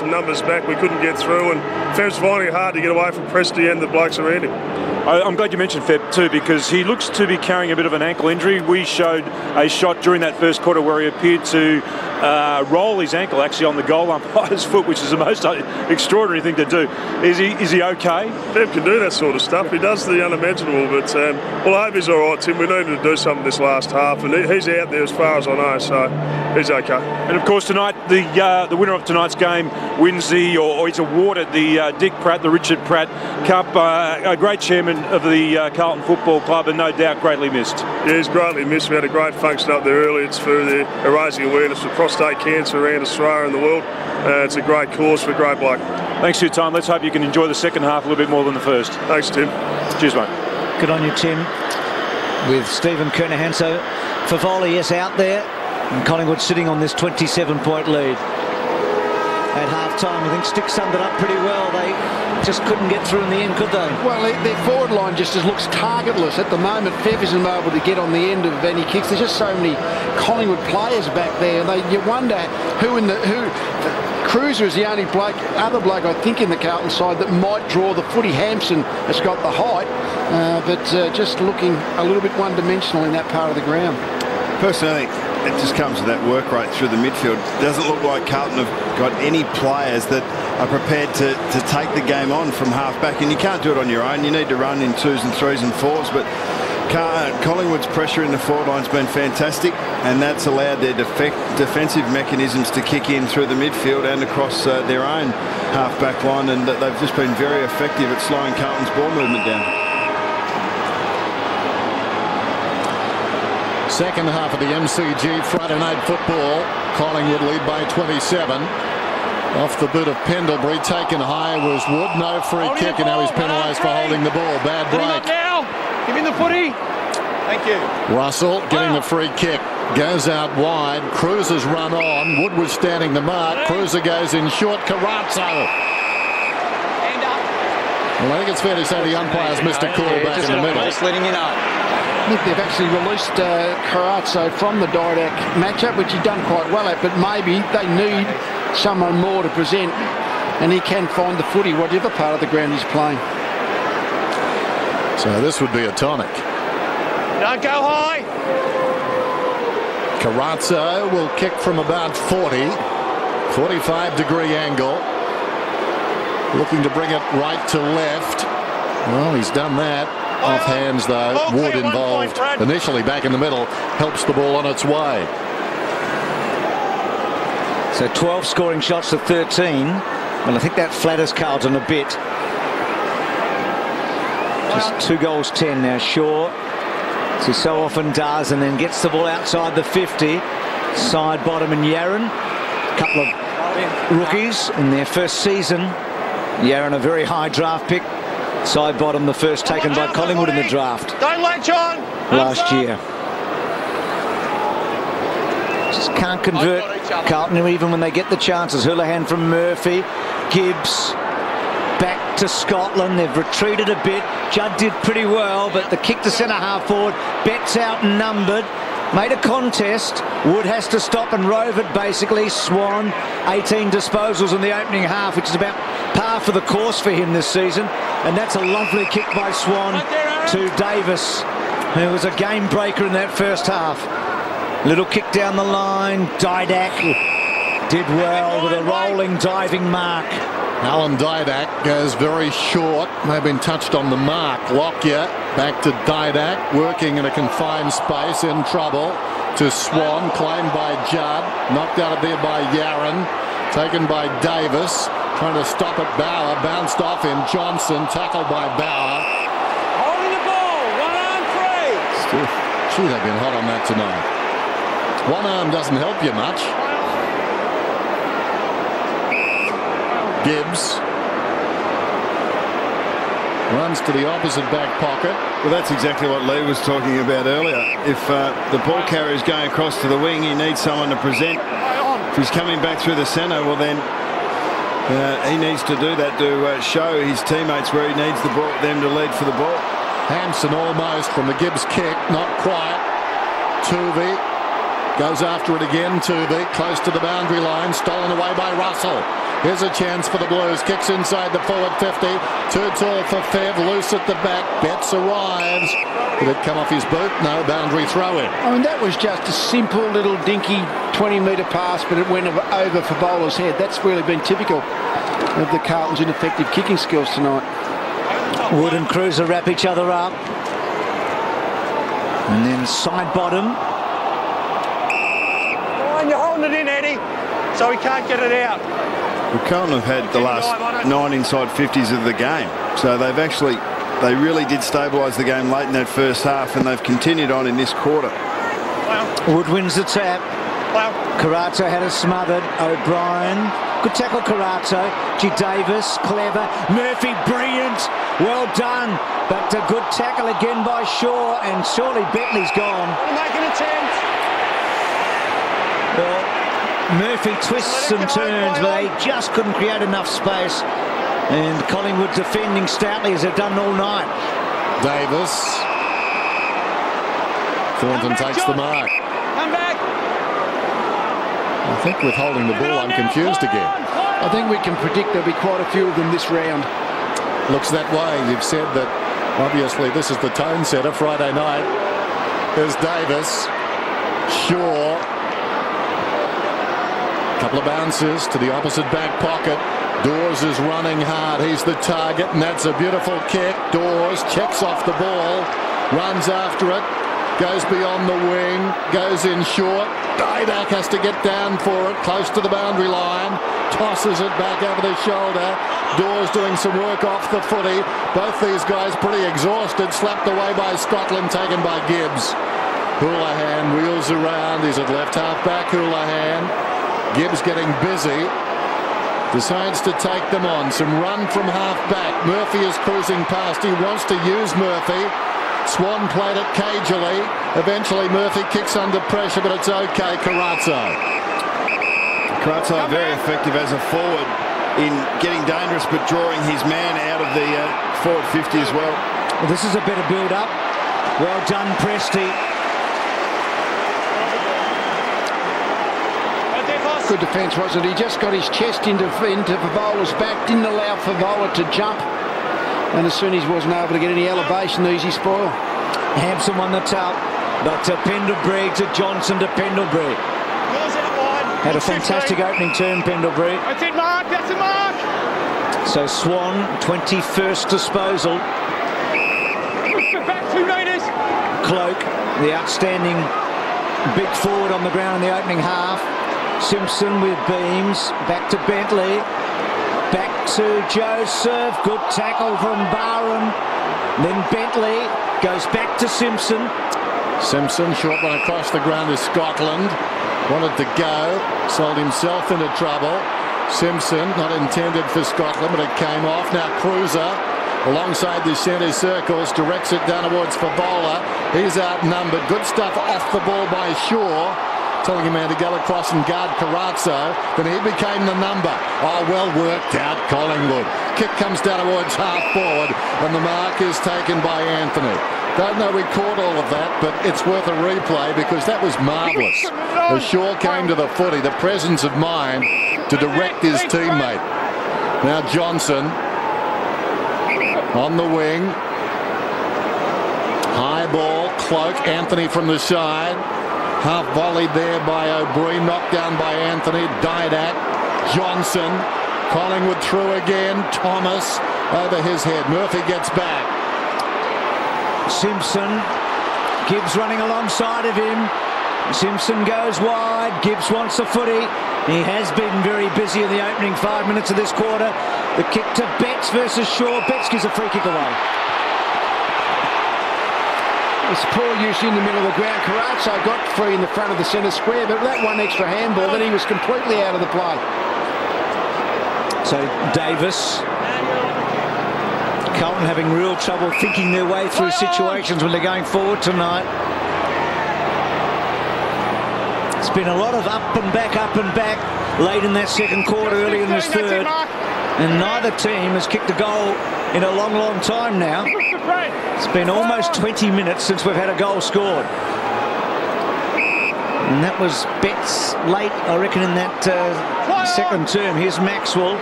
some numbers back, we couldn't get through, and Feb's finding it hard to get away from Presty and the blokes around him. I'm glad you mentioned Feb too, because he looks to be carrying a bit of an ankle injury. We showed a shot during that first quarter where he appeared to roll his ankle actually on the goal umpire's foot, which is the most extraordinary thing to do. Is he okay? Feb can do that sort of stuff. He does the unimaginable, but well, I hope he's all right, Tim. We needed to do something this last half, and he's out there as far as I know, so he's okay. And of course tonight, the winner of tonight's game wins or he's awarded the Dick Pratt, the Richard Pratt Cup. A great chairman of the Carlton Football Club, and no doubt greatly missed. Yeah, he's greatly missed. We had a great function up there earlier. It's for raising awareness for prostate cancer around Australia and the world. It's a great cause for a great bloke. Thanks for your time. Let's hope you can enjoy the second half a little bit more than the first. Thanks, Tim. Cheers, mate. Good on you, Tim. With Stephen Kernahan. So Favoli is out there, and Collingwood sitting on this 27-point lead. At half-time, I think Stick summed it up pretty well. They just couldn't get through in the end, could they? Well, their forward line just looks targetless at the moment. Fev isn't able to get on the end of any kicks. There's just so many Collingwood players back there. You wonder who. Cruiser is the only other bloke I think in the Carlton side that might draw the footy. Hampson has got the height, but just looking a little bit one-dimensional in that part of the ground. Personally, I think it just comes to that work rate through the midfield. It doesn't look like Carlton have got any players that are prepared to take the game on from half-back, and you can't do it on your own. You need to run in 2s and 3s and 4s, but Collingwood's pressure in the forward line's been fantastic, and that's allowed their defensive mechanisms to kick in through the midfield and across their own half-back line, and they've just been very effective at slowing Carlton's ball movement down. Second half of the MCG Friday night football. Collingwood lead by 27. Off the boot of Pendlebury, taken high was Wood. No free kick, and now he's penalised for holding the ball. Bad break. Now. Give me the footy. Thank you. Russell getting the free kick. Goes out wide. Cruiser's run on. Wood was standing the mark. Cruiser goes in short. Carazzo. Well, I think it's fair to say the umpires missed a call back in the middle. Just letting you know. I think they've actually released Carazzo from the Didac matchup, which he's done quite well at, but maybe they need someone more to present, and he can find the footy whatever part of the ground he's playing. So this would be a tonic. Don't go high. Carazzo will kick from about 40, 45-degree angle. Looking to bring it right to left. Well, he's done that. Off hands though. Wood involved initially back in the middle. Helps the ball on its way. So 12 scoring shots to 13. Well, I think that flatters Carlton a bit. Just 2 goals 10 now. Shaw, as he so often does, and then gets the ball outside the 50. Side bottom and Yaron. A couple of rookies in their first season. Yaron a very high draft pick. Side bottom, the first taken by Collingwood in the draft Don't latch on. last year. Just can't convert Carlton even when they get the chances. Houlihan from Murphy. Gibbs back to Scotland. They've retreated a bit. Judd did pretty well, but the kick to centre half forward. Betts outnumbered. Made a contest. Wood has to stop and rove it basically. Swan, 18 disposals in the opening half, which is about par for the course for him this season. And that's a lovely kick by Swan to Davis, who was a game breaker in that first half. Little kick down the line. Didac did well with a rolling diving mark. Alan Didac goes very short. May have been touched on the mark. Lockyer back to Didac, working in a confined space, in trouble. To Swan, claimed by Judd. Knocked out of there by Yaron. Taken by Davis. Trying to stop it. Bauer bounced off him. Johnson tackled by Bauer. Holding the ball. 1 on 3. Gee, they've been hot on that tonight. One arm doesn't help you much. Gibbs runs to the opposite back pocket. Well, that's exactly what Lee was talking about earlier. If the ball carrier is going across to the wing, he needs someone to present. If he's coming back through the centre, well then he needs to do that to show his teammates where he needs them to lead for the ball. Hampson almost from the Gibbs kick, not quite. Tuvey goes after it again. Tuvey close to the boundary line, stolen away by Russell. Here's a chance for the Blues. Kicks inside the forward 50. Too tall for Fev. Loose at the back. Betts arrives. Did it come off his boot? No, boundary throw in. I mean, that was just a simple little dinky 20-metre pass, but it went over for Bowler's head. That's really been typical of the Carlton's ineffective kicking skills tonight. Wood and Cruiser wrap each other up. And then side bottom. Oh, you're holding it in, Eddie, so he can't get it out. Well, Carlton have had the last 9 inside 50s of the game. So they really did stabilise the game late in that first half, and they've continued on in this quarter. Wood wins the tap. Karato had it smothered. O'Brien. Good tackle, Karato. G. Davis, clever. Murphy, brilliant. Well done. But a good tackle again by Shaw, and surely Bentley's gone. Make an attempt. Well, Murphy twists and turns, but they just couldn't create enough space. And Collingwood defending stoutly as they've done all night. Davis. Thornton takes the mark. Come back. I think with holding the ball, I'm confused again. I think we can predict there'll be quite a few of them this round. Looks that way. You've said that obviously this is the tone setter Friday night. There's Davis. Shaw. Couple of bounces to the opposite back pocket. Dawes is running hard. He's the target, and that's a beautiful kick. Dawes checks off the ball, runs after it, goes beyond the wing, goes in short. Didak has to get down for it, close to the boundary line, tosses it back over the shoulder. Dawes doing some work off the footy. Both these guys pretty exhausted, slapped away by Scotland, taken by Gibbs. Houlihan wheels around. He's at left half back. Houlihan. Gibbs getting busy. Decides to take them on. Some run from half back. Murphy is cruising past. He wants to use Murphy. Swan played it cagily. Eventually Murphy kicks under pressure, but it's okay. Karato very effective as a forward in getting dangerous, but drawing his man out of the forward 50 as well. Well, this is a better build-up. Well done, Presti. Good defence, wasn't it? He just got his chest into Favola's back, didn't allow Favola to jump, and as soon as he wasn't able to get any elevation, easy spoil. Hampson won the top, but to Pendlebury, to Johnson, to Pendlebury. Had a fantastic opening turn, Pendlebury. That's it, Mark. That's it, Mark. So Swan, 21st disposal. Back 2 metres. Cloak, the outstanding big forward on the ground in the opening half. Simpson with beams, back to Bentley, back to Joseph, good tackle from Barham, then Bentley goes back to Simpson. Simpson, short one across the ground is Scotland, wanted to go, sold himself into trouble. Simpson, not intended for Scotland, but it came off. Now Cruiser, alongside the centre circles, directs it down towards Favola. He's outnumbered, good stuff off the ball by Shaw. Telling a man to go across and guard Carazzo, then he became the number. Oh, well worked out, Collingwood. Kick comes down towards half forward, and the mark is taken by Anthony. Don't know we caught all of that, but it's worth a replay because that was marvellous. As Shaw came to the footy, the presence of mind to direct his teammate. Now Johnson on the wing. High ball, Cloak, Anthony from the side. Half volleyed there by O'Brien, knocked down by Anthony. Didak, Johnson, Collingwood through again. Thomas over his head. Murphy gets back. Simpson, Gibbs running alongside of him. Simpson goes wide. Gibbs wants the footy. He has been very busy in the opening 5 minutes of this quarter. The kick to Betts versus Shaw. Betts gives a free kick away. It's poor use in the middle of the ground. Carazzo got free in the front of the centre square, but that one extra handball, then he was completely out of the play. So Davis, Carlton having real trouble thinking their way through situations when they're going forward tonight. It's been a lot of up and back late in that second quarter, early in this third. And neither team has kicked a goal in a long, long time now. It's been almost 20 minutes since we've had a goal scored. And that was Betts late, I reckon, in that second term. Here's Maxwell.